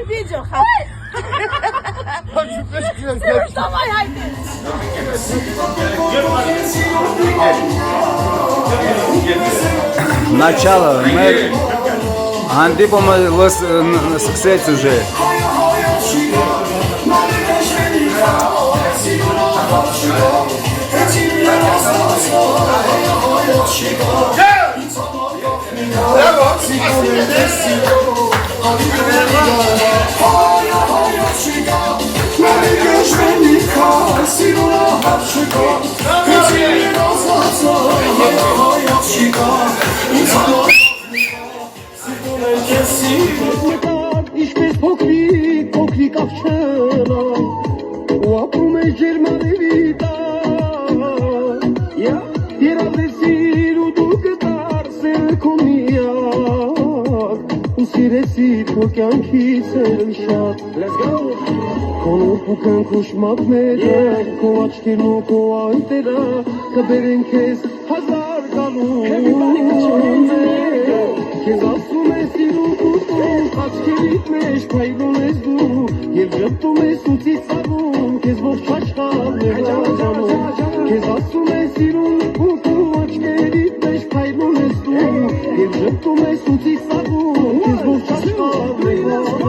Video xat. Давай, haydi. Начало. Мы Антипом сксец уже. Ինչպես փոքրիկ աղջկա ու ապրում է ջերմալի տակ երազեցիր ու դու կդարձել քո միակ ու սիրեցիր քո կյանքից էլ շատ քո փոքրիկ ուշմատները քո աչքերն ու քո այտերը կբերեն քեզ հազար գալու Քեզ ասում ես սիրուն կուտում, աչքերիդ մեջ պայլուն ես դու Եվ ժպտում ես ու ծիծաղում, քեզ ողջ աշխարհն է հանում Քեզ ասում ես սիրուն կուտում, աչքերիդ մեջ պայլուն ես դու Եվ ժպտում ես ու ծիծաղում, քեզ ողջ աշխարհն է հանում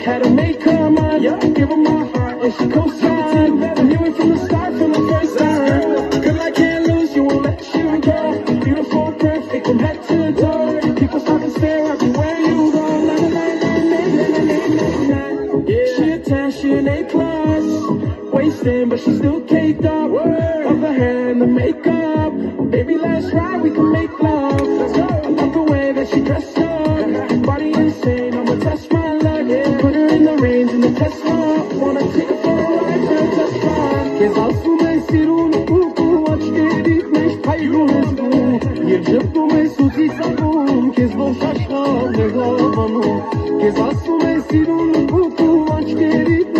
Had to make her mine, give her my heart and she co-signed I knew it from the start, from the first time Girl, I can't lose you, won't let you go Beautiful, perfect, from head to toe People stop and stare everywhere you go She a 10, she an A+. Wasting, but she still caked up Other hand, the makeup Baby, let's ride, we can make love I love the way that she dressed up Body insane, I'ma test my luck Put her in the range in the Tesla Wanna take her for a ride, her test fun Քեզ ասում ես սիրուն ու աչքերիդ մեջ փայլուն ես դու Եվ ժպտում ես ու ծիծաղում Քեզ ողջ աշխարհն է հավանում Քեզ ասում ես սիրուն ու աչքերիդ մեջ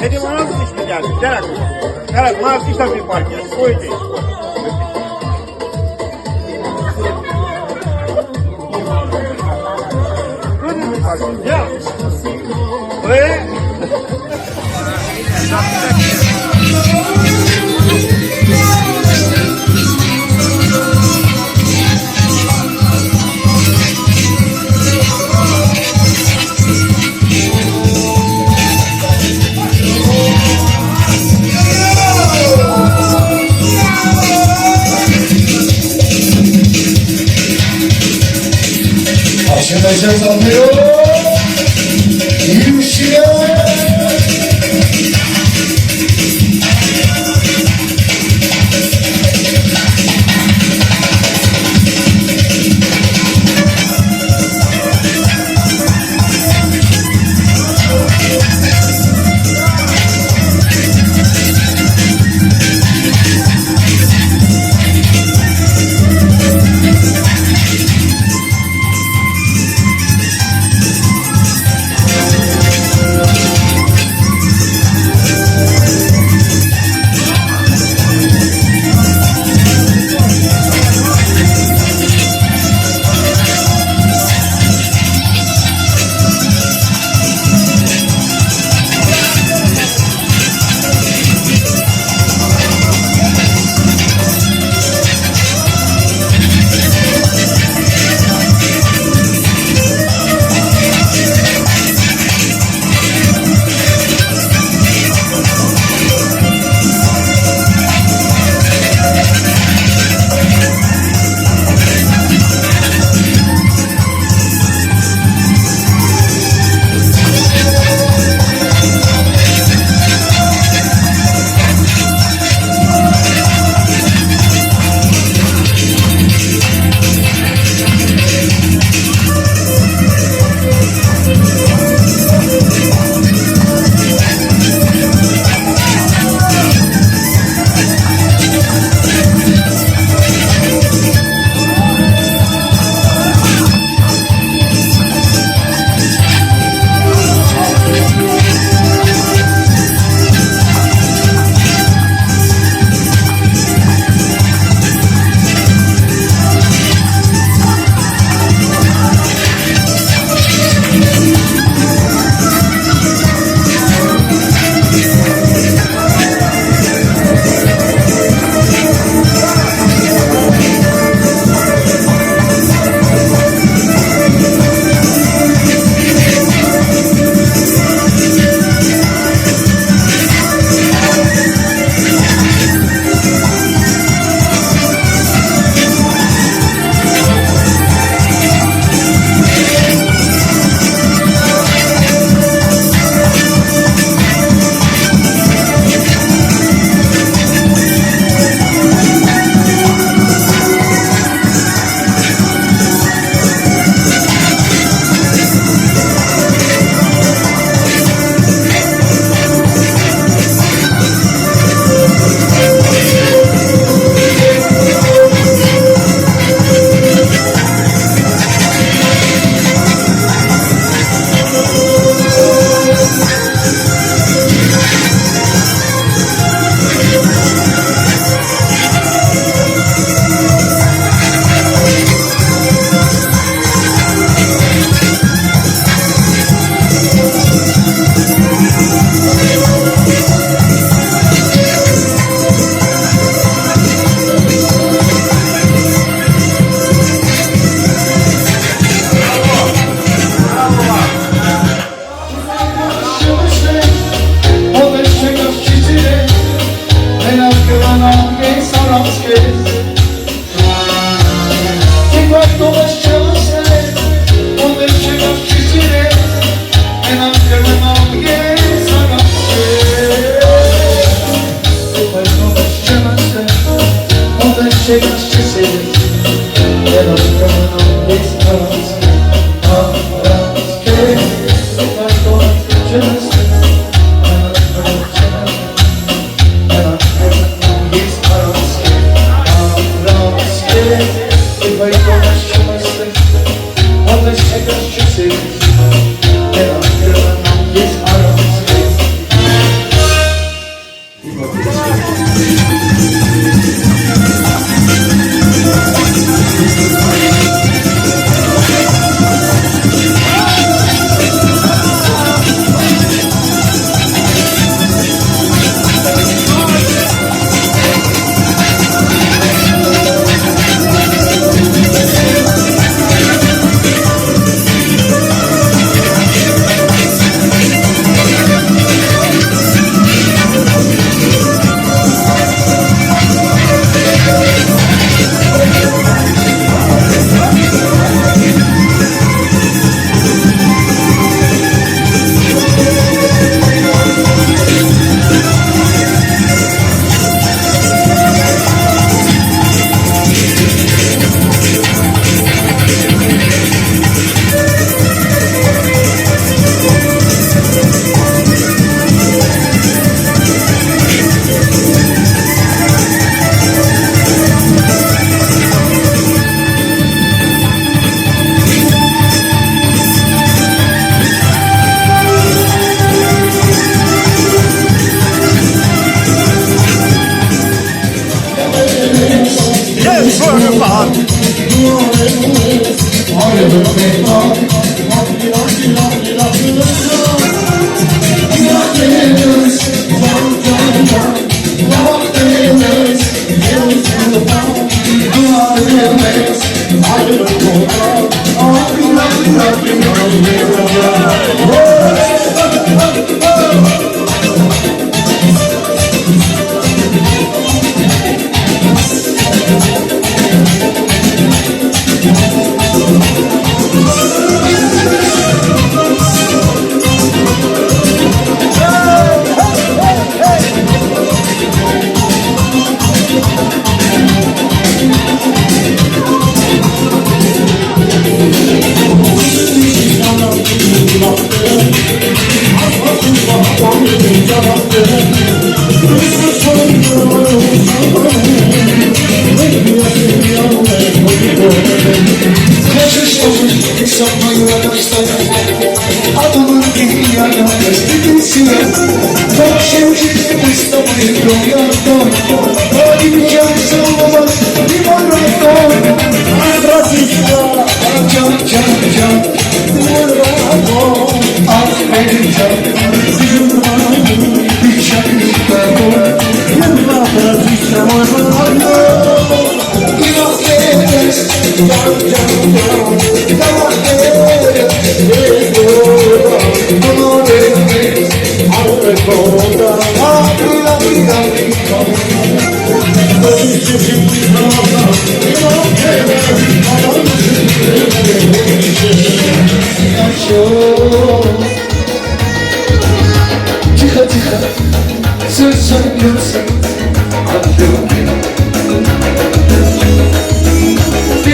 Эти монаты не сидят. Так, у нас есть там партия. Стойте. Вы? Başlayacağız alıyor. Yürüyüşüyor.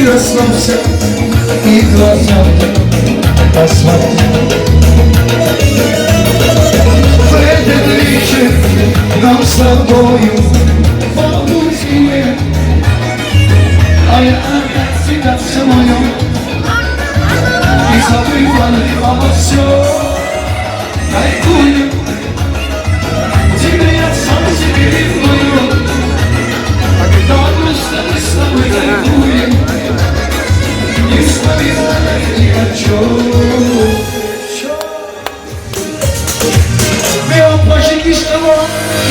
Прикоснулся и глаза посмотрел. В этот вечер нам с тобою полусне, а я опять тебя целую и забыла обо всем. Тайкую, тебе я сам себе ревную, а когда просто мы с тобой тайкуем, не вспоминай ни о чем. Meu pași chiștăvă,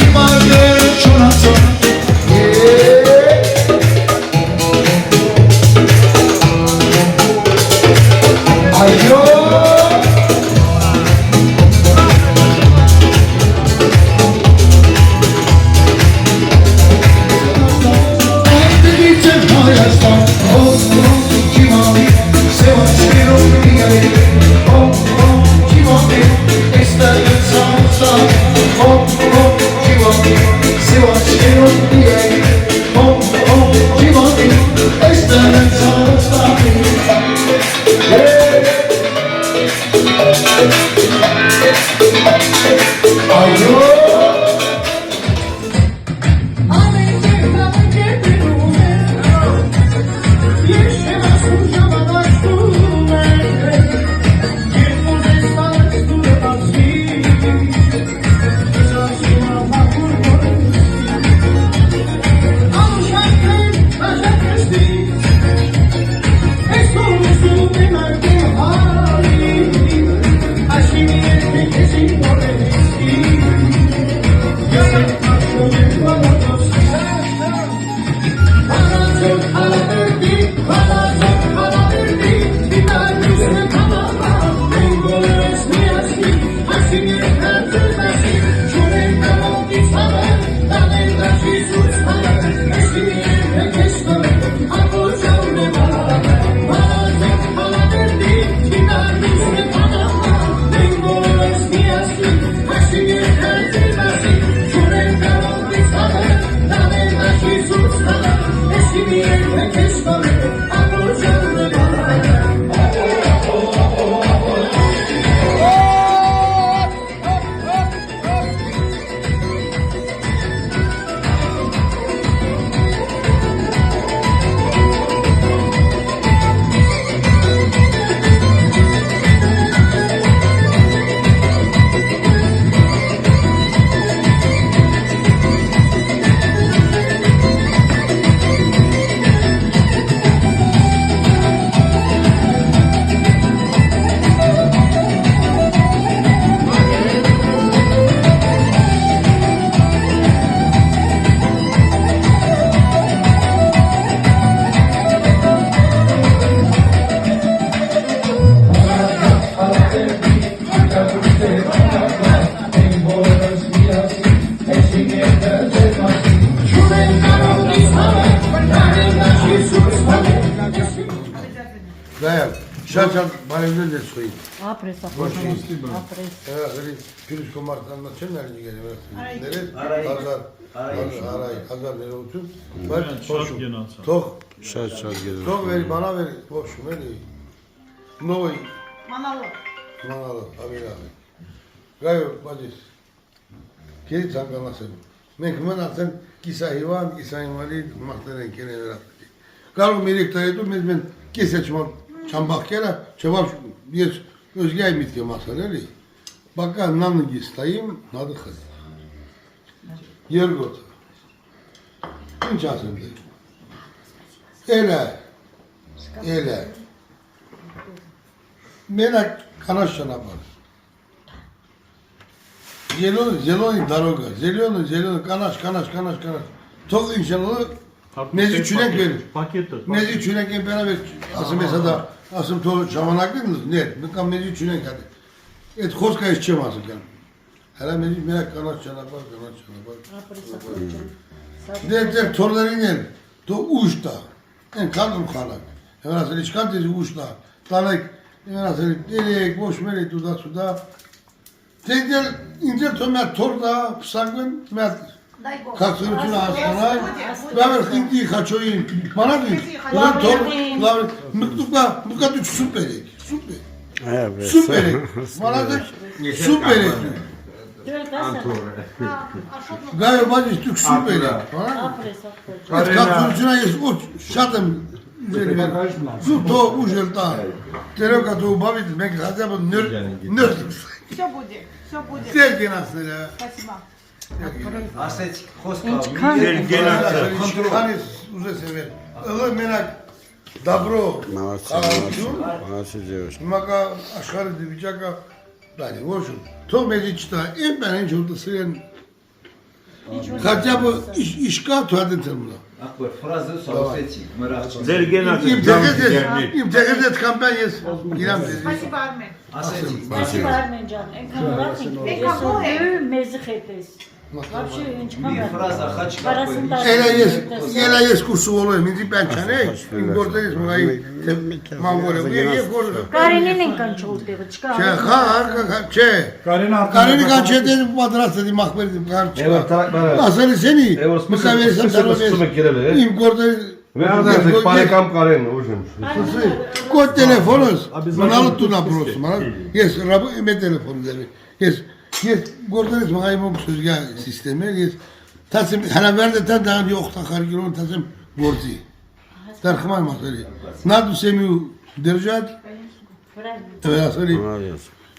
imane ciunață. Aio! Gayet. Şaşal barevden de soyayım. Ապրես, ապրես։ Herhalde Pürüz komartlarında çön nerede geliyor? Nerede? Hazar lira otuz. Bak, tok. Շատ գեզ։ Tok ver, bana ver. Boşum, ver. Noy. Մանալով։ Manalı, abi. Gayet bacız. Geri çangalasın. Mekmen atın, kisa hivan, kisa hivali, mahtaren kene verat. Kalın melekleri dur, mezmen kese çambak kere, çabuk bir özgey mitke masaları. Bakın nanı gistayım, nadı kız. Yergot. İnç asımdı. Ele. Merak kanaşana var. Zeloni daroga. Zeloni kanaş. Tok inşallah mezi çürek verir. Mezi çürek beraber asım mesela asım to şamanak değil mi? Ne? Mıkam mezi çürek hadi. Et koska içemezsin yani. Hele mezi merak kanaş var. Der torların yer. To uçta. En kaldım kalak. Hemen asıl çıkan tezi uçta. Tanak. Hemen asıl direk boş melek suda. Tekrar ince tömer torda pısangın mert kaksırıcına hastana ben hindi kaçoyun bana değil ulan tor mıktukla üç süperek bana da süperek gayet bacı tük süperek kaksırıcına yes o şatım su to ujelta teroka to bavit mek hadi bu nör Все будет, все будет. Sevgi nasıl? Спасибо. Ասեց Hani uze sever. Öyle merak. Добро. Maka aşkarı divicaka. Yani hoşum. To meziçta en ben en çok da seven. Хотя бы işka tuhadet temla. Ակվեր ֆրազը սոսեցի մրախ։ Ձեր գենացը İm tekrar kampanyası. İrem dedi. Спасибо, Армен. Ասեցի։ Спасибо, Армен ջան, այնքան ուրախ ենք, ես որ մեզի խետես։ Вообще ինչքան Մի ֆրազա խաչ Ele yes kursu olayım. Şimdi ben çane. Buradayız burayı. Mangolya. Կարենին ենք անջոլ տեղը, չկա։ Che. Kareni kançe dedim madras dedim mahber dedim karçı. Asali seni. Mükavversen tanımıyorsun. İm korda. Բարեկամ Կարեն ուժեմ։ Kod telefonuz. Bana tuna prosu. Yes, rabu ime telefonu dedi. Yes, gördünüz mü hayvan sözgah sistemi. Yes, tasım hala verdi daha yok takar giron tasım borci. Tarhmay masali. Nadu semiu derjat. Evet asali.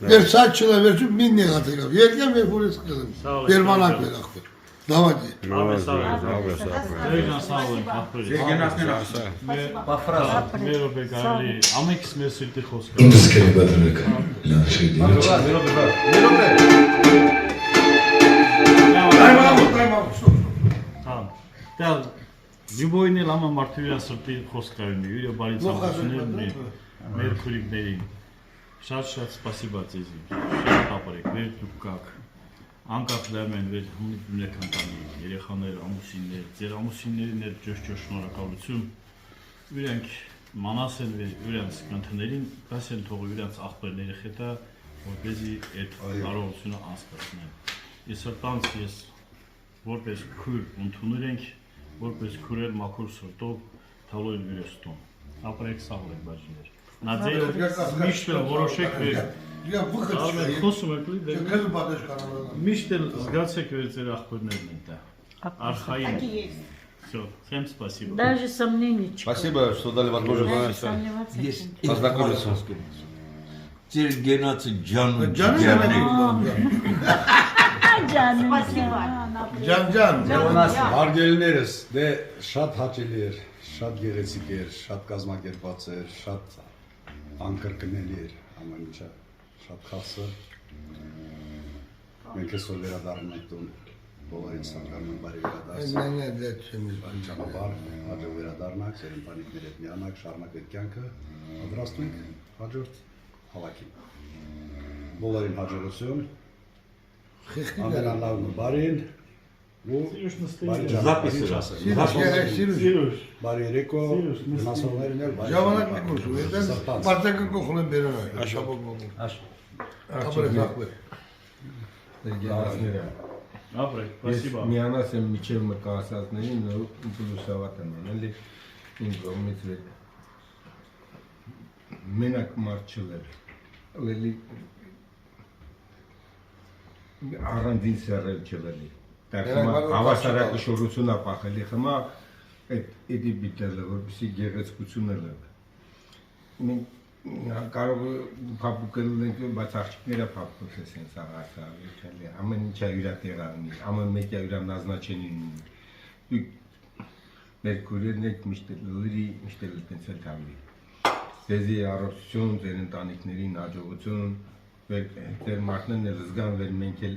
Ver saççıla ver şu bin ne katı. Yerken ver polis kızım. Ver bana ver akber. Davacı. Ջան սա ո՞ն ապրել։ Բաֆրազը։ Մերո բեկարի, ամենքս մեր սիրտի խոսքը։ Ինձ կերի բադրակը լանշի Հա։ Դա Լյուբոյն էլ ամա մարդու իր սրտի խոսքը ունի, իր բարի ցանկություններն մեր քուրիկներին։ Շատ սպասիբա ձեզ։ Շատ ապրեք, մեր դուք կաք։ Անկախ լեմեն վեր հունիկ ընտանի, երեխաներ, ամուսիններ, ձեր ամուսիններին էր ջոշ շնորհակալություն, իրենք մանաս են իրենց կնդներին, բաս են թողը իրենց աղբերների հետա, որպեսզի այդ կարողությունը անցկացնեն։ Իսրտանց ես որպես քույր ընդունել ենք, որպես քուրեր մաքուր սրտով թալոյն իրեստոն, ապրեք սաղլեք բաժիներ։ Նա ձեր միշտ որոշեք խոսում եք լի Միշտ էլ զգացեք որ ձեր աղբերներն են դա արխային Всё, всем спасибо. Даже сомнений нет. Спасибо, что дали возможность познакомиться. Ձեր գենացը ջան Հարգելիներս, դե շատ հաճելի էր, շատ գեղեցիկ էր, շատ կազմակերպված էր, շատ անկրկնելի էր, ամեն ինչը շատ խասը։ Մենք այսօր վերադառնում ենք տուն, բոլորին ցանկանում եմ բարի վերադարձ։ Ճանապարհ, հաջող վերադառնանք, ձեր ընտանիքների հետ միանանք, շարունակեք կյանքը, պատրաստվում ենք հաջորդ հավաքին։ Բոլորին հաջողություն, ամենալավն ու բարին, Սիրուշ նստի։ Զապիսը Սիրուշ, բարի երեկո, գնացողներն էլ բարի ժամանակ մի կոշու, այդեն պարտական կողն են բերան այ, աշապոք մոմում։ Ապրես ախվեր։ Ապրեք, спасибо։ Միանաս եմ միջև մկասածներին նոր պլուսավատ եմ անել իմ կողմից վեր։ Մենակ մարդ չլեր, լելի առանձին սերել չլելի։ Հավասարակը շորությունը պախելի խմա էդի բիտելը, որպեսի գեղեցկությունը լավ։ Կարող փափուկելու ենք, բայց աղջիկները փափուկ է սենց աղարսավի, ամեն ինչա իրա տեղ անի, ամեն մեկյա իրա նազնաչենի ունի։ Դուք մեր քուրերն եք միշտ լրի, միշտ էլ տենցել թամի։ Ձեզի առողջություն, ձեր ընտանիքներին հաջողություն, ձեր մարդներն էլ զգան վեր մենք էլ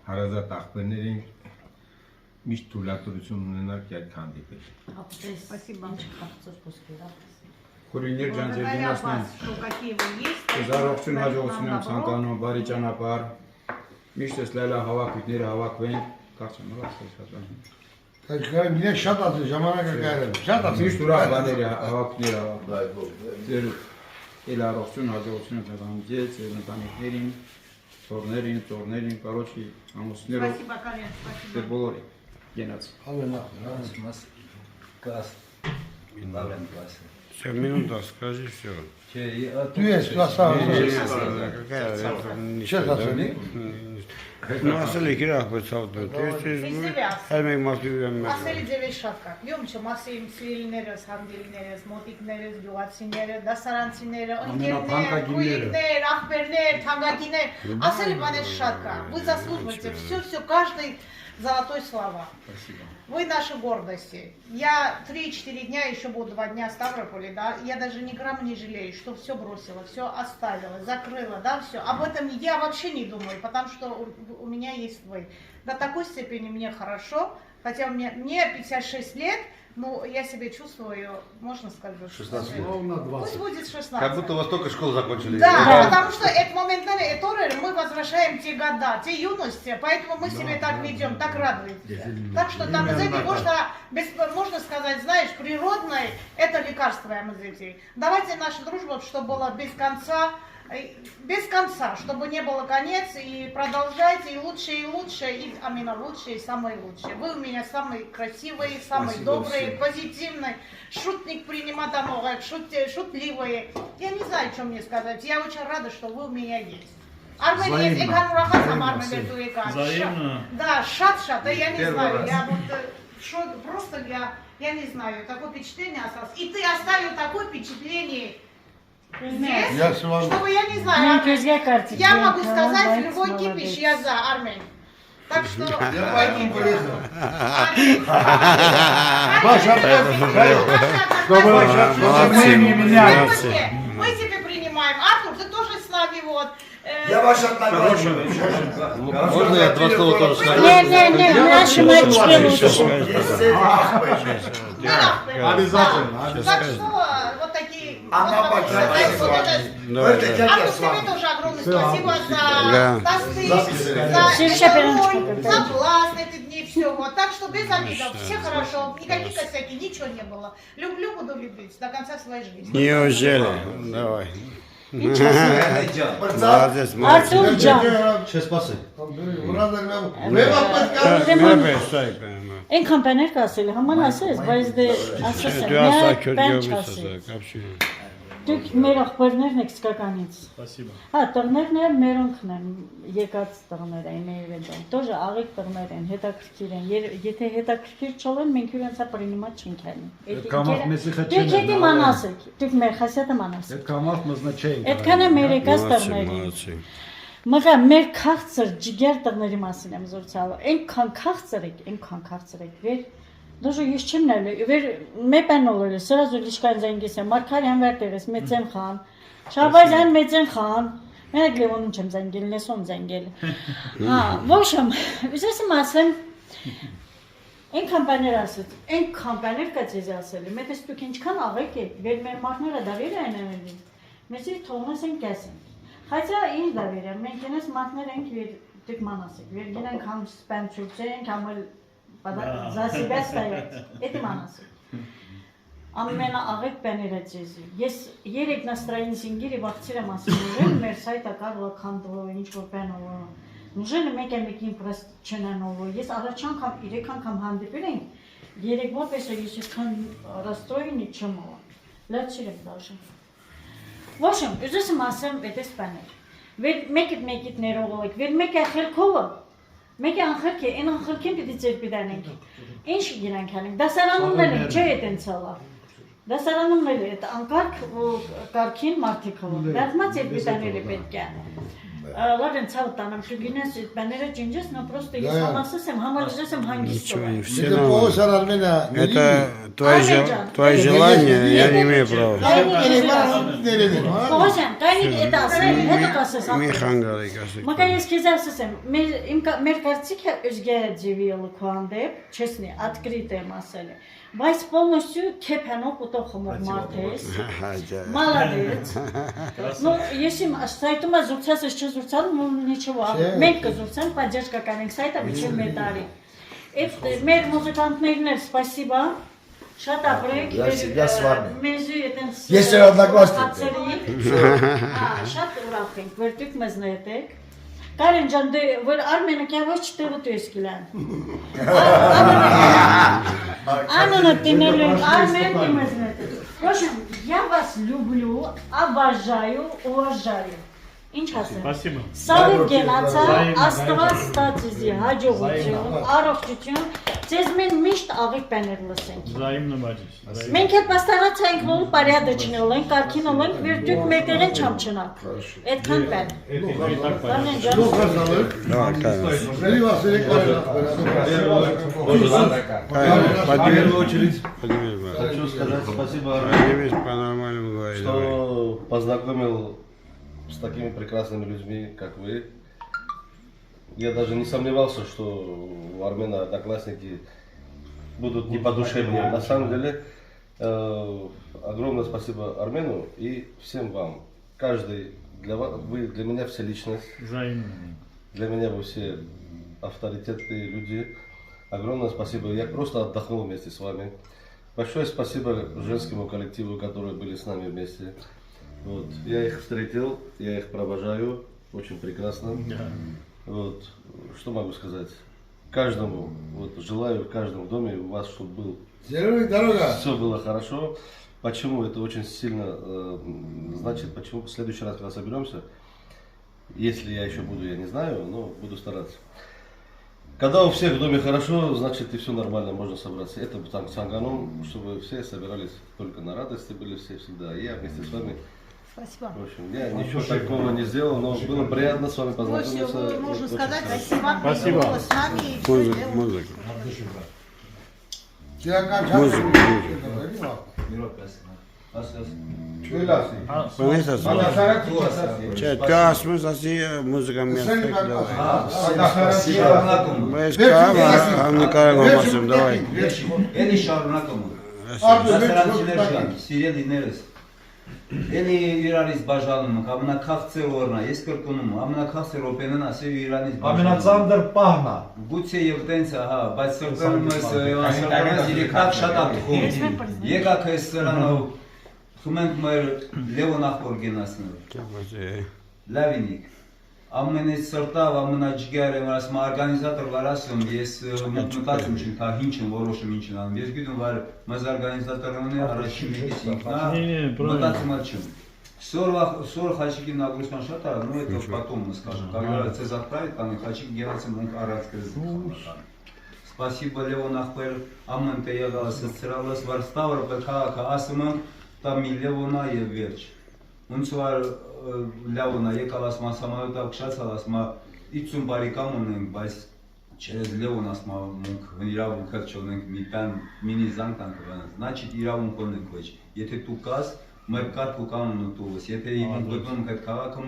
հարազատ աղբերներ ենք, միշտ թույլատվություն ունենալ կյանք հանդիպել։ Спасибо. Խաղցող խոսքեր։ Քուրիներ ջան, ձեր դիմացնեն առողջություն, հաջողություն եմ ցանկանում, բարի ճանապարհ։ Միշտ էս լայլա հավաքույթները հավաքվեն, կարծեմ լավ Կայ մինե շատ ասել ժամանակը կայրել, շատ ասել։ Միշտ ուրախ բաների հավաքները ձեր էլ առողջություն, հաջողություն եմ ցանկանում ձեզ, ձեր ընտանիքներին, ծորներին, կարոջի ամուսներով։ Спасибо, Карен, спасибо։ Ձեր բոլորի գնաց։ Մաս կաս ինվալեն կաս։ Все, минута, скажи все. Դու ես ասա։ Շատ ասել։ Ну, ասել եք իր աղբեց ավտո, հայ մեկ մարդու եմ մեր։ Ասելի ձևես շատ կա։ Յոմչո մասիմ սիրելիներս, հանդիլիներս, մոտիկներս, գյուղացիները, դասարանցիները, ընկերներ, քույրիկներ, ախպերներ, թանկագիներ, ասելի բաներ շատ կա։ Вы заслуживаете все, каждый золотой слова. Спасибо. Вы наши гордости. Я 3-4 дня, еще буду 2 дня в Ставрополе, да, я даже ни грамма не жалею, что все бросила, все оставила, закрыла, да, все. Об этом я вообще не думаю, потому что у меня есть вы. До такой степени мне хорошо, хотя мне 56 лет, ну, я себя чувствую, можно сказать, 16 лет. Пусть будет 16. Как будто у вас только школу закончили. Да, потому что это моментально, мы возвращаем те года, те юности, поэтому мы себя так ведем, так радуемся. Так что там из этой можно сказать, знаешь, природной, это лекарство из этих. Давайте наша дружба, чтобы была без конца, чтобы не было конец, и продолжайте, и лучше, и амина лучшие, и самые лучшие. Вы у меня самые красивые, самые добрые, позитивные, шутник приниматаногая, шутливые. Я не знаю, что мне сказать, я очень рада, что вы у меня есть. Армен есть, Экан Ураха сам Армен Вертуэка. Да, шат, я не знаю, я вот, просто я не знаю, такое впечатление осталось. И ты оставил такое впечатление. Здесь, чтобы я не знаю, я могу сказать, любой кипиш я за, Армен. Так что... Я поэтому полезу. Мы тебя принимаем. Артур, ты тоже с нами вот. Я ваш одноклассник. Можно я 2 слова тоже скажу? Не, наши мальчики лучше. Обязательно. Так что вот такие... Артур, тебе тоже огромное спасибо за посты, за огонь, за глаз эти дни, все. Вот. Так что без обидов, все хорошо, никаких косяков, ничего не было. Люблю, буду любить до конца своей жизни. Неужели? Давай. Молодец, Артур ջան, Չսպասի։ այնքան բաներ կասել, համան ասես, բայց դե ասես, միակ բան չասել։ Դուք մեր ախպերներն եք սկականից։ Спасибо։ Հա, տղներն էլ մերոնքն են, եկած տղներ են, մեր тоже աղիք տղներ են, հետաքրքիր են։ Եթե հետաքրքիր չլեն, մենք իրենցա պրինիմատ չենք անում։ Դուք հետի մանասեք, դուք մեր խասյատը մանասեք։ Այդ կամարդ մզնաչեին։ Այդքան է մեր եկած տղների։ Մղա մեր քաղցր ջիգեր տղների մասին եմ զորցալու։ Այնքան քաղցր եք, վեր Даже ես չեմ նայել, վեր մեպանոլը, սրազու լիշկան զանգեսը, Մարկարյան վերտերես, Մեծեն խան, Շաբազյան Մեծեն խան, մենակ Լևոնուն չեմ զանգել, Նեսոն զանգել։ Հա, ոչմ, ուզես եմ ասեմ, այնքան բաներ ասեց, այնքան բաներ կա ձեզ ասել, մետես դուք ինչքան աղեք եք, վեր մեր մարդները դավեր են անելու, մեզ թողնես են կասենք։ Խայցա ինչ դավեր են, մենք ենես մարդներ ենք վեր դուք մանասեք, վեր գինենք համ սպենցուրցենք, համ զասիբես տայած, էդի մանասեք։ Ամենա աղեկ բաները ձեզի։ Ես երեք настроение գիրի վախցիրը մասնորեն, մեր սայտը կարող քանդվո, ինչ-որ բանով։ Նույնը մեկին պրեստ չնանով։ Ես առաջ անգամ 3 անգամ հանդիպել ենք, երեք պես ես քան расстроение չեմ։ Լացիրեմ դաշը։ Ոչմ, ուզում ասեմ, այդպես բաներ։ Վեր մեկիդ ներողեք, վեր մեկը խելքովը։ Մեկը անխելք է, այն անխելքին պիտի ձեր պիտանենք։ Ինչ գինանք անենք, դասարանումներ են, չէ այդենցալա։ Դասարանումներ է, անկարգ կարգին մարդիկով, դարձմած էր պիտաները պետք է։ Լավ են ցավ տանամ, շու գինես այդ բաները ջինջես, но просто ես համասս եմ, համալիզես եմ հանգիստով։ Это твои желания, я не имею права. Պողոսյան, կայնիկ էտ ասեմ, հետը կասես ատր։ Մի խանգարեք ասեք։ Մակա ես քեզ ասեմ, մեր կարծիքը özgə ձևիլը քանդեպ, չեսնի, открыт եմ ասել։ Բայց полностью քեփանով ուտող խմող մարդ ես։ Молодец։ Ну, если сайтում զուրցած ես չզուրցալ, ну ничего, մենք կզուրցանք, поддержка կանենք սայտը միջև մեր տարի։ Այդ մեր մուզիկանտներն էլ спасибо։ Շատ ապրեք, մեզի այդենց Ես էր одноклассник։ Շատ ուրախ ենք, որ դուք մեզ նետեք։ Կարեն ջան, որ Արմենը կյավոչ տեղը դու ես գիլան։ Անոնը տինել ենք, Արմեն ты մեզ նետեք։ Ռոշան, я вас люблю, обожаю, уважаю։ Ինչ ասեմ։ Спасибо։ Սաղիվ գենացա, աստված ստացիզի, հաջողություն, առողջություն, ձեզ մեն միշտ աղիք բաներ լսենք։ Взаимно бачиш։ Մենք էլ պաստարացայինք նոր պարյադեչնել ենք, կարքինել ենք, վեր դուք մեկեր են չամ չնակ։ Էդքան բան։ Բարնեն ջան։ Хочу сказать спасибо, что познакомил с такими прекрасными людьми, как вы. Я даже не сомневался, что у Армена одноклассники будут не по душе мне. На самом деле, огромное спасибо Армену и всем вам. Каждый, вы для меня все личность. Для меня вы все авторитетные люди. Огромное спасибо. Я просто отдохнул вместе с вами. Большое спасибо женскому коллективу, которые были с нами вместе. Вот. Я их встретил, я их провожаю, очень прекрасно. Вот. Что могу сказать? Каждому, вот, желаю в каждом доме у вас, чтобы был, все было хорошо. Почему это очень сильно значит, почему в следующий раз, когда соберемся, если я еще буду, я не знаю, но буду стараться. Когда у всех в доме хорошо, значит и все нормально, можно собраться. Это там санганом, чтобы все собирались только на радости, были все всегда. И я вместе с вами. Спасибо. В общем, я ничего такого не сделал, но было приятно с вами познакомиться. Можно сказать спасибо. Спасибо. С нами. Музыка. Չէ, դու ասում ես ասի մուզիկա մի Բայց կամ նկարեմ ասում, դավայ Էլի շարունակում Դասարանցիներ շան, սիրելիներս Էլի իրարից բաժանում ենք, ամենաքաղցե օրնա, ես կրկնում, ամենաքաղցե ռոպենն ասել իրանից բաժանում Ամենածանդր պահնա Գուցե եւ տենց, հա, բայց սրտանում ես սրտանից իրեքակ շատ ատխում Եկակ ես սրանով Խումենք մեր լևոն ախոր գենասնով Լավինիկ Ամենից սրտավ, ամենաջգար եմ ասում, արգանիզատոր վար ասում, ես մտածում չեմ, կա հինչ եմ որոշում ինչ եմ անում, ես գիտում վար մեզ արգանիզատորն է, առաջին մեկից ինքնա, մտածում չեմ Սոր խաչիկի նագրուսման շատ է, ну это потом мы скажем, когда цез отправить, там խաչիկ գերացում ենք առած կրզում Спасибо Լևոն ախպեր, ամեն թե եղալս սրալս, վար Ստավրոպել քաղաքը ասում եմ, տա մի Լևոնա եւ վերջ Ոնց որ լավնա եկալ ասма համայնքով քշացալ ասма 50 բարի կամ ունենք, բայց չես Լևոն ասма մենք իրավունքը չունենք մի բան մինի զանգանք բան, значит իրավունք ունենք ոչ։ Եթե դու կաս, մեր կարգ ու կանոնը տուես, եթե իմ գտնում այդ քաղաքը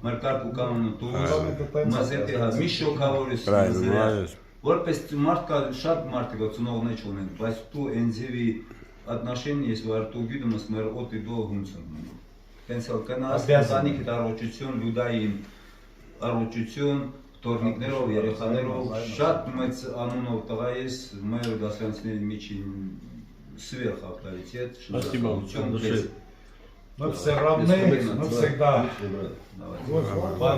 մեր կարգ ու կանոնը տուես, մաս եթե հա մի շոկավորես, որպես մարդ կա շատ մարդիկ ծնողներ չունեն, բայց դու ընձևի отношения есть во рту видимо с мэр от и до гунцем. Тенсел канас, заник это орочություն, լուդային, առողջություն, տորնիկներով, երեխաներով, շատ մեծ անունով տղա ես, մեր դասարանցիների միջին սվերխ ավտորիտետ, շնորհակալություն. Мы все равны, мы всегда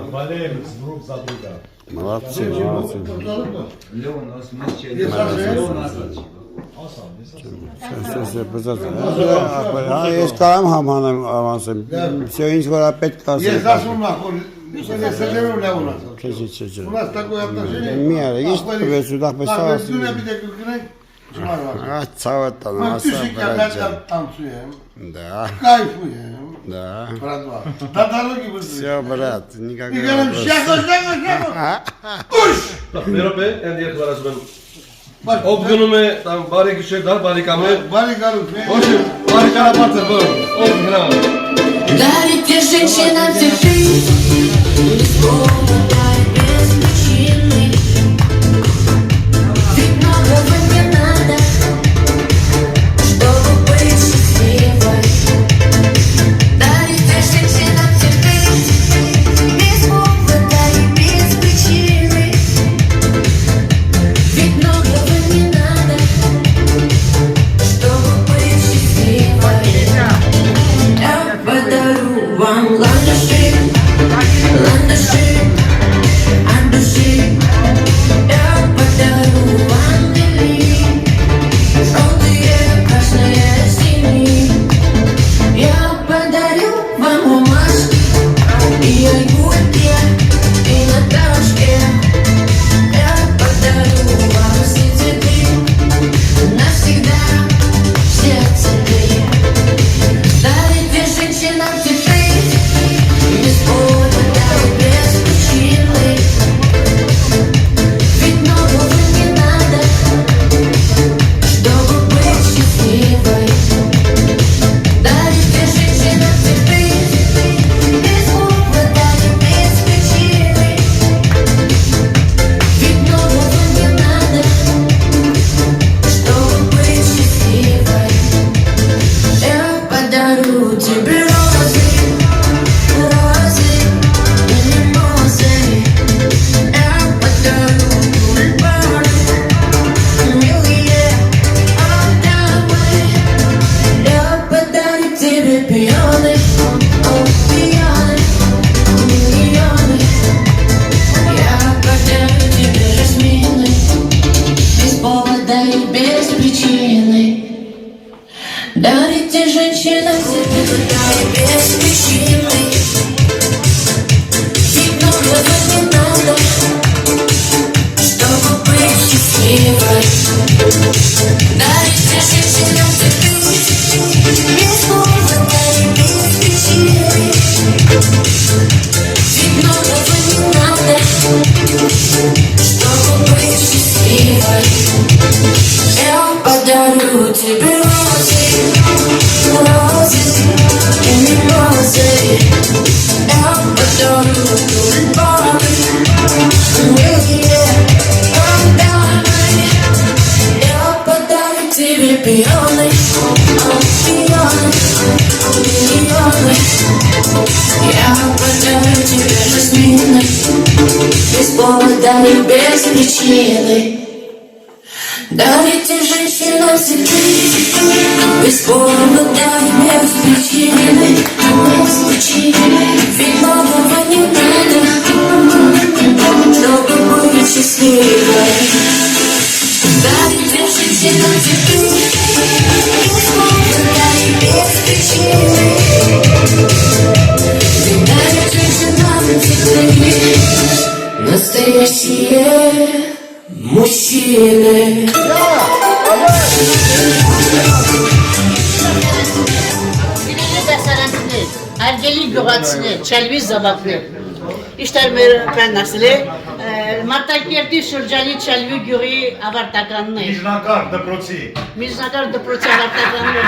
болеем друг за друга. Молодцы. Леон, Ես կարամ համանեմ ավանսեմ, ինչ որ պետք ասեմ։ Ես ասում նախոր, սերերով լավ ունացավ։ У нас такое отношение. Мира, есть тебе сюда писал? Цаватан, танцуем. Да. Кайфуем. Да. Братва. До дороги быстрее. Все, брат, никакого И говорим, вопроса. Уш! Մերոպե, են երկու ասում եմ։ Ով գնում է տան բարի գիշեր դա բարի կամ է։ Բարի գալուց։ Ոչ, բարի ճանապարհ է բռ։ Ով գնա։ Дарите женщинам цветы, без повода и без причины. Ведь многого не надо, чтобы быть счастливой. Дарите женщинам цветы, без повода и без причины. Ведь многого не надо, чтобы быть счастливой. Я подарю вам ландыши, ландыши от души. Я подарю вам дели, желтые, красные, синие. Я подарю вам бумажки и айгульки, и Наташки. Я подарю вам все цветы, навсегда все цветы. Дарите женщинам цветы, без повода и без причины. Ведь многого не надо, чтобы быть счастливой. Дарите женщинам цветы, без повода и без причины. Ведь многого не надо, чтобы быть счастливой. Я подарю тебе розы, розы и мимозы. Я подарю тюльпаны, милые, отдавай. Я подарю тебе пионы, пионы, миллионы. Я подарю тебе жасмины, без повода и без причины. Дарите женщинам цветы, без причины. Ведь многого не надо, чтобы быть счастливой. Дарите женщинам цветы, без повода и без причины. Ведь многого не надо, чтобы быть счастливой. Я подарю тебе розы, розы и мимозы. Я подарю тюльпаны, милые, отдавай. Я подарю тебе пионы, пионы, миллионы. Я подарю тебе жасмины, без повода и без причины. Дарите женщинам цветы, без повода и без причины, без причины. Ведь многого не надо, чтобы быть счастливой. Дарите женщинам цветы, без повода и без причины. Ведь дарите женщинам цветы, настоящие мужчины. Արգելի գյուղացիներ, Չելվի զավակներ, իշտար մեր պենասել է, Մարտակերտի շրջանի Չելվի գյուղի ավարտականներ։ Միջնակարգ դպրոցի ավարտականներ։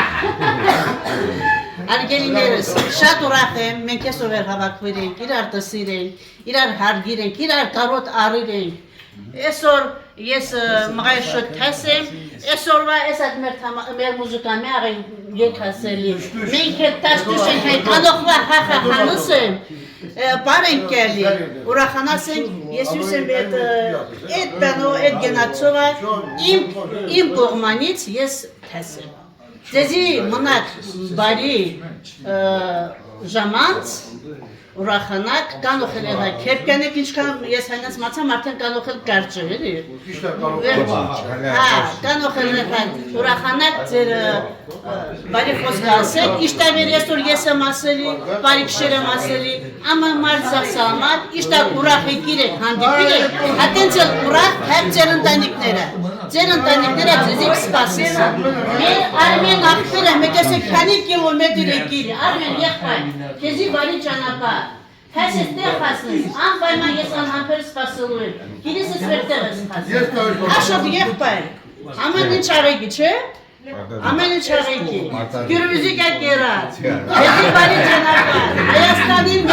Արգելիներս, շատ ուրախ եմ, մենք ես ով հավաքվել ենք, իրար տսիր ենք, իրար հարգիր ենք, իրար կարոտ արիր ենք։ Այսօր ես մղայ շոտ թասեմ, այսօրվա այս այդ մեր մուզիկամի աղեն եկ հասելի։ Մենք հետ տաշտուշ ենք հայ կանողվա հախա հանուս եմ, բար ենք կելի, ուրախանասենք, ես ուսեմ այդ բանով, այդ գենացովը իմ կողմանից ես թեսեմ։ Ձեզի մնակ բարի ժամանց, ուրախանակ, կան օխել եղակ, կերպ կյանեք ինչքան ես հայնած մացամ, արդեն կան օխել կարճը, էլի։ Կան օխել եղակ, ուրախանակ ձեր բարի խոսքը ասեք, իշտավեր ես որ ես եմ ասելի, բարի կշեր եմ ասելի, ամը մարդ սաղսալմար, իշտավ ուրախ եկիր եք, հանդիպիր եք, հատեն ձեր ուրախ հայբ ձեր ընտանիքները, ձեր ընտանիքները ձեզ եք սպասել, մեր արմեն աղբերը, մեկ ասեք քանի կիլոմետր եկիր, արմեն եղբայ, քեզի բարի ճանապարհ, Քեզ էստեղ հասնես, անպայման ես անհամբեր սպասելու եմ, գիրես ես վերտեղ ես հասնես, աշոտ եղբայր, ամեն ինչ արեգի, չէ? Ամեն ինչ արեգի, գյուրվիզիկա կերած, հետի բարի ճանապարհ, Հայաստանին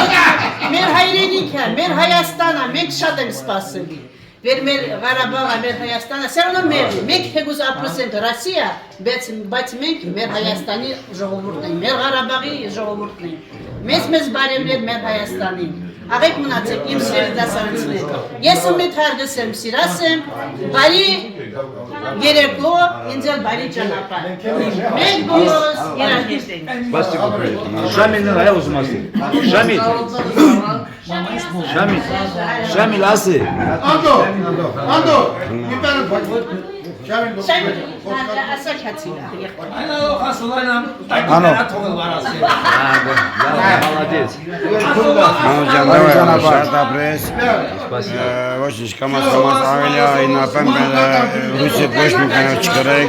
մեր հայրենիքը, մեր Հայաստանը, մենք շատ ենք սպասելի, վեր մեր Ղարաբաղը, մեր Հայաստանը, սերոնը մեր, մենք հեգուզ ապրս ենք Ռասիա, բայց մենք մեր Հայաստանի ժողովուրդն ենք, մեր Ղարաբաղի ժողովուրդն ենք, մեզ բարևներ մեր Հայաստանին, աղեք մնացեք իմ սերի դասարանցներ, ես ումիտ հարգս եմ, սիրաս եմ, բարի երեկո, ինձ էլ բարի ճանապարհ, մենք բոլորս երարկես ենք։ Շամիլն հայ ուզում ասի, Շամիլ ասի։ Անդո, ասակ հացիլա, Շատ ապրես, ոչ ինչքան ավելի այն ապեմ ռուսի ոչ մի կանով չկրեք,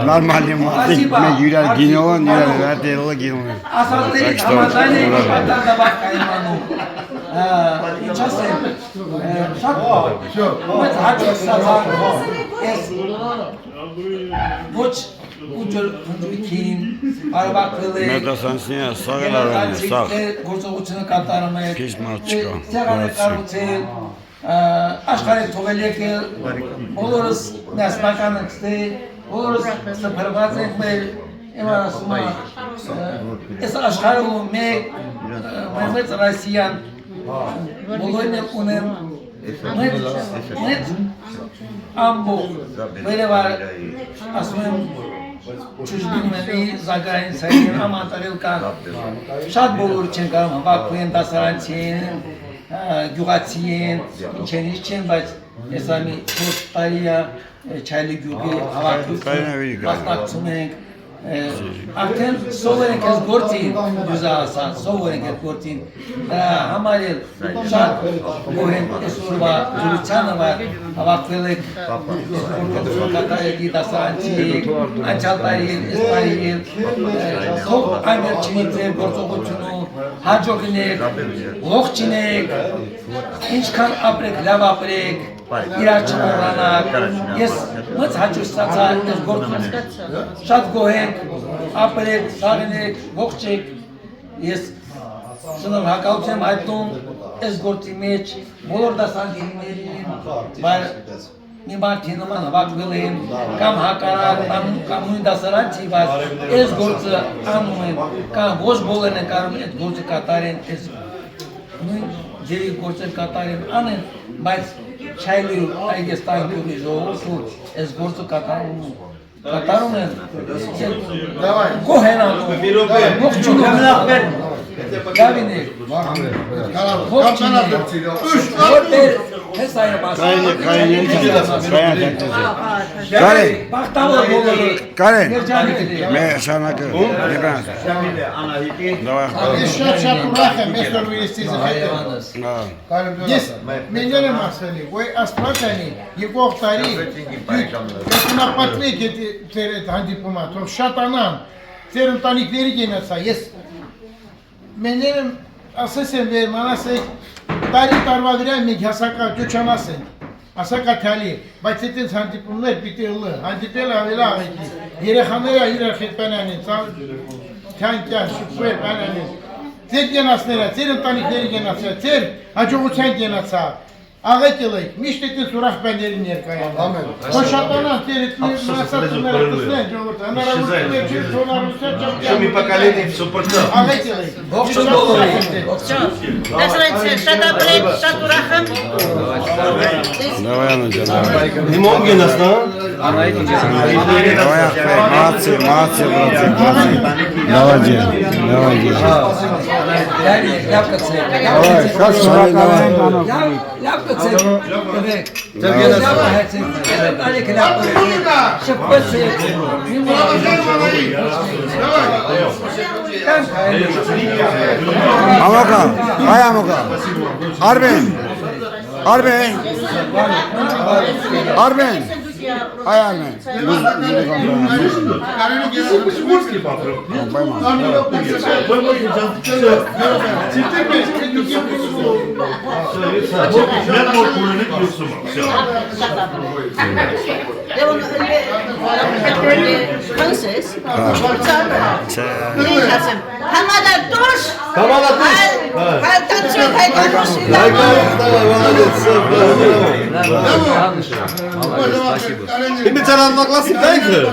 նորմալի մարդիկ մենք յուրար գինոն, յուրար վերտերողը գինոն են։ Ասացեք, ինչ ասեմ, շատ մեծ հաճույք ստացանք ես ոչ ուջր հնդույքին արվակվել է Մետասանսինը սաղել արվեն է, սաղ գործողությունը կատարում է Քիչ մարդ չկա, սեղան է կառուցել աշխարհի թողել եկել բոլորս ներսնական ենք ստե բոլորս սփռված ենք մեր Եմ ասում ես աշխարհում մեծ Ռասիան բոլորն ունեն մեծ ամբողջ վերևար ասում եմ ճշգրտի զարգային սայրին համատարել կան շատ բոլոր չեն կարող հավաքվեն դասարանցին գյուղացին ինչենից չեն բայց ես ամի 4 տարի չայլի գյուղի հավաքվում մասնակցում ենք Արդեն սովոր ենք ես գործին, դուզա ասած, սովոր ենք ես գործին, համար էլ շատ գոհ եմ ես օրվա զորությանը վար հավաքվել եք կատարելի դասարանցի, անչալ տարի էլ, ես տարի էլ, թող ամերջինի ձեր գործողությունում, հաջողին եք, ողջին եք, ինչքան ապրեք, լավ ապրեք, իրար չմոռանաք, ես մեծ հաճույք ստացա այս գործում շատ գոհ ենք, ապրեք, սաղինեք, ողջեք, ես շնորհակալություն եմ հայտնում այս գործի մեջ բոլոր դասարանցիներին, բայց մի մարդի նման հավաքվել են կամ հակառակ կամ նույն դասարանցի, բայց այս գործը անում են, կամ ոչ բոլորն են կարող այդ գործը կատարեն, այս նույն ձերի գործը կատարեն, անեն, բայց Չայլի Հայաստան գյուղի ժողովուրդը այս գործը կատարում են գոհ են անում ողջունում Գավին եք Կարեն, մեր շանակը նեբրանս Ես շատ ուրախ եմ, ես որ վիրստիզը հետեմ Ես մեներ եմ ասելի, ոյ ասպրատանի եկող տարի ես նապատվեք ձեր այդ հանդիպումա, թող շատ անան ձեր ընտանիքների գենացա, ես մեներ եմ ասես եմ վեր մանասեք տարի տարվա վրա մենք հասակա ջոչան ասեն ասակա թալի, բայց այդպես հանդիպումներ պիտի ըլը, հանդիպել ավելի աղեքի, երեխաները իրար հետ պանանին, թանկյան, շուպվել պանանին, ձեր գենացները, ձեր ընտանիքների գենացա, ձեր հաջողության գենացա, Աղետելեք, միշտ էտի սուրախ բեներին ներկայան։ Ամեն։ Խոշատանան տերիթներ մասատները տսնեն ժողորդ, հնարավորություններ չիր թոնարության չապ Շոմի պակալին իվ սուպրտը։ Աղետելեք։ Ողջույն բոլորին։ Դասրացի, շատ ապրեք, շատ ուրախ եմ։ Давай, Анна, Limon genasna. Давай, молодцы, молодцы, братцы. Давай, дед, давай, дед. Давай, как давай, давай. Амока, ай Амока. Арбен. Арбен. Арбен. Ай Арбен. Сибирский патрон. Hamada duş. Hamada duş. Tansiyon kaybolmuş. Şimdi sen anlaklarsın değil mi?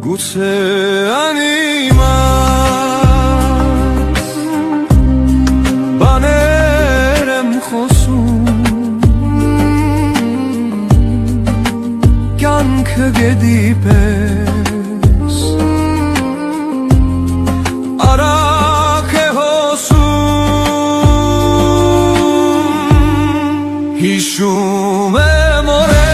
Գուցե անիմաց բաներ եմ խոսում կյանքը գետի պես արագ է հոսում հիշում եմ օրեր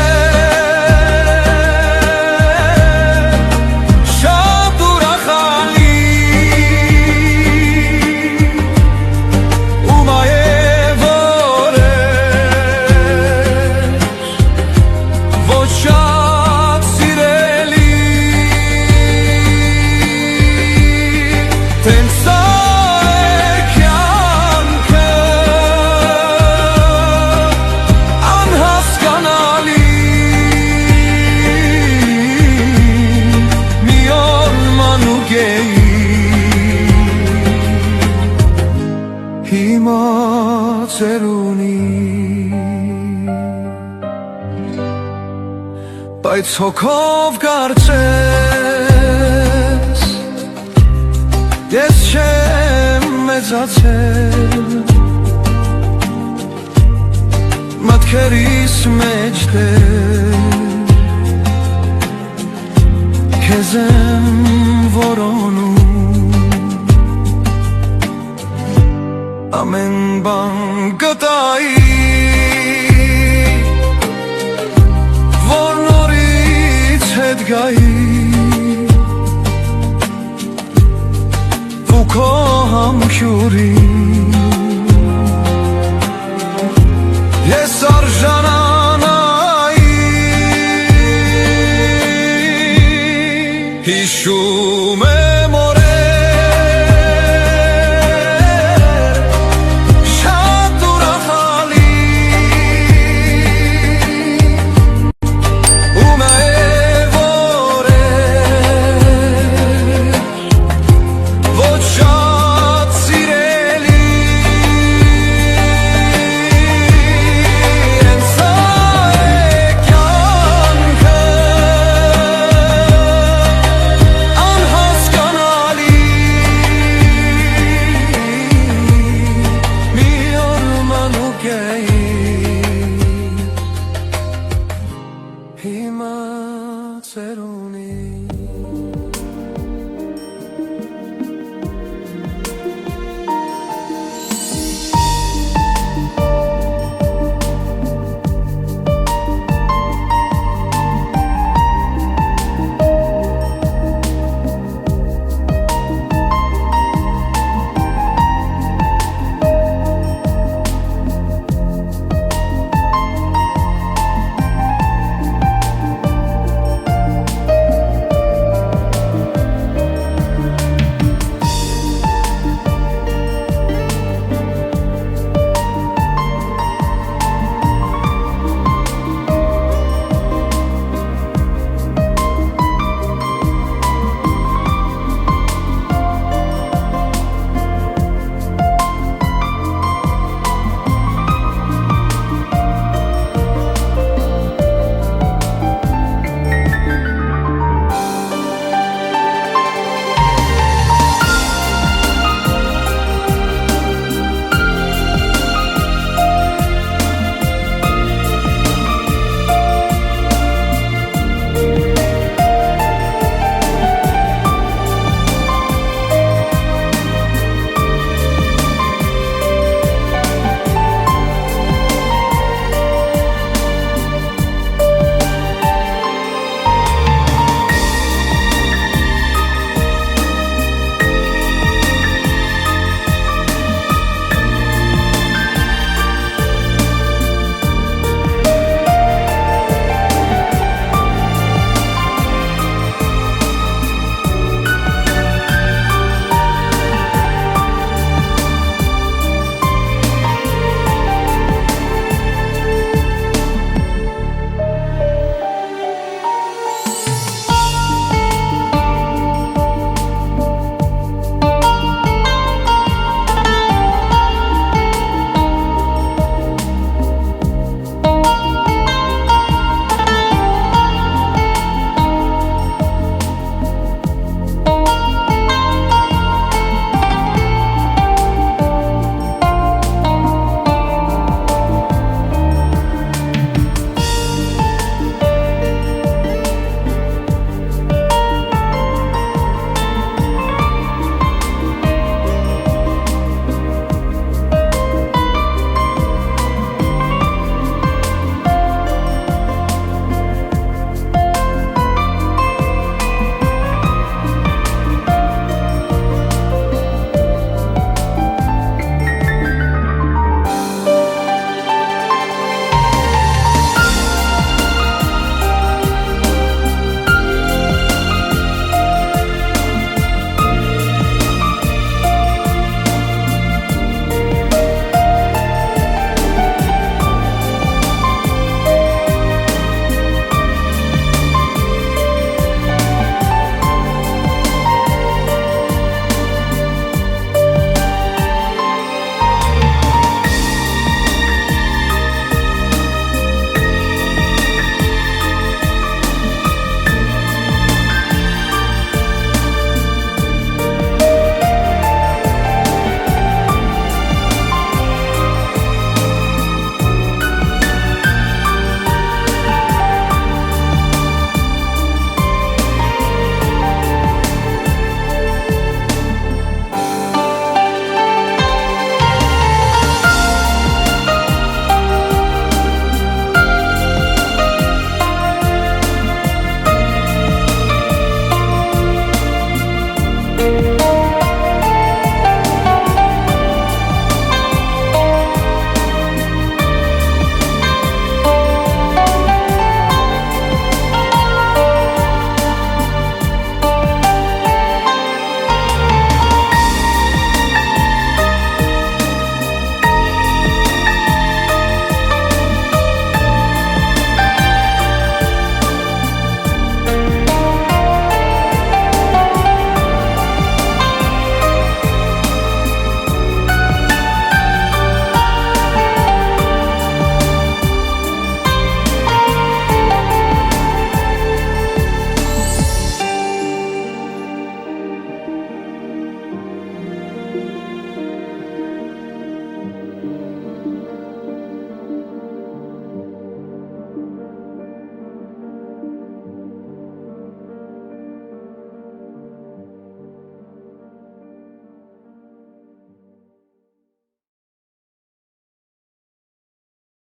Բայց հոգով կարծես ես չեմ մեծացել մտքերիս մեջ քեզ եմ որոնում ամեն բան գտայի հետ գայի ու քո համքյուրին